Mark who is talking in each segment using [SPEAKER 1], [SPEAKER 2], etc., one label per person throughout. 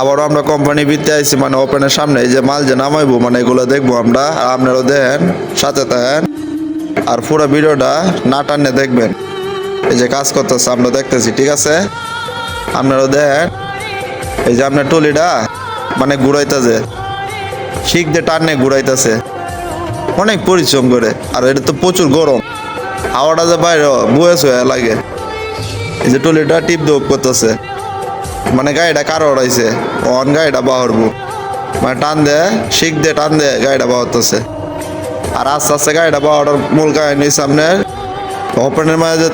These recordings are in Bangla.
[SPEAKER 1] আবারও আমরা কোম্পানি ভিত্তি আইছি, মানে ওপেনের সামনে এই যে মাল যে নামাইবো, মানে এগুলো দেখবো আমরা। আর আপনারাও দেখেন, সাথে থাকেন, আর পুরো ভিডিওটা না টানে দেখবেন। এই যে কাজ করতেছে আমরা দেখতেছি, ঠিক আছে? আপনারাও দেখেন, এই যে আপনার টলিটা মানে ঘুরাইতেছে, শিখ দিয়ে টানে ঘুরাইতেছে, অনেক পরিশ্রম করে। আর এটা তো প্রচুর গরম, হাওয়াটা যে বাইরে বয়ে হয়ে লাগে। এই যে টলিটা টিপ দোপ করতেছে, মানে গাড়িটা কারো ওড়াইছে, অন গাড়িটা বাহরবো, মানে টান দেয়, শিখ দিয়ে টান দেয়, গাড়িটা বাহরতেছে। আর আস্তে আস্তে গাড়িটা বাহরার মূল কাহিনী সামনের ওপেনের মাঝে যে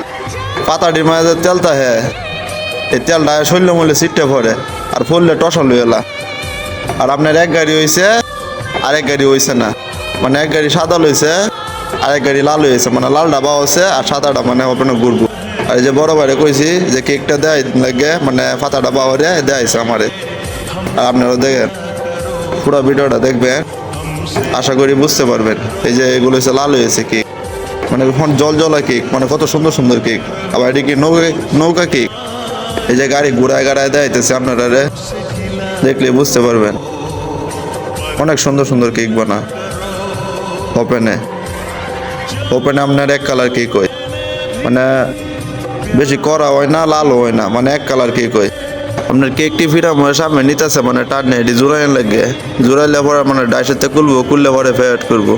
[SPEAKER 1] পাতাটির মাঝে যে তেলটা হ্যাঁ, এই তেলটা শৈল্য মূল্যে ছিটতে পড়ে আর ফুললে টসল হইলা। আর আপনার এক গাড়ি হয়েছে, আরেক গাড়ি হয়েছে না, মানে এক গাড়ি সাদা লইছে, আরেক গাড়ি লাল হয়েছে, মানে লালটা বা হচ্ছে আর সাদাটা মানে ওপেনে ঘুরবো। আর এই যে বড় ভাইরে কইছি যে কেকটা দেয় লাগে, মানে পাতাটা বাহরে দেয়াইছে আমারে। আর আপনারা দেখেন, পুরো ভিডিওটা দেখবেন, আশা করি বুঝতে পারবেন। এই যে এগুলো হচ্ছে লাল হয়েছে কেক, মানে জল জলা কেক, মানে কত সুন্দর সুন্দর কেক। আবার এটি কি নৌকা কেক। এই যে গাড়ি ঘুরায় গাড়ায় দেখাইতেছে, আপনারা দেখলে বুঝতে পারবেন। অনেক সুন্দর সুন্দর কেক বানা ওপেনে। ওপেনে আপনার এক কালার কেক হয়, মানে বেশি করা হয় না, লালও হয় না, মানে এক কালার কেক হয়। আপনার কেকটি ফিরা মনে সামনে নিতেছে, মানে টানে এটি জোড়াইন লাগে, জোড়াইলে পরে মানে ডাইসেতে খুলবো, খুললে পরে ফেয়ার করবো।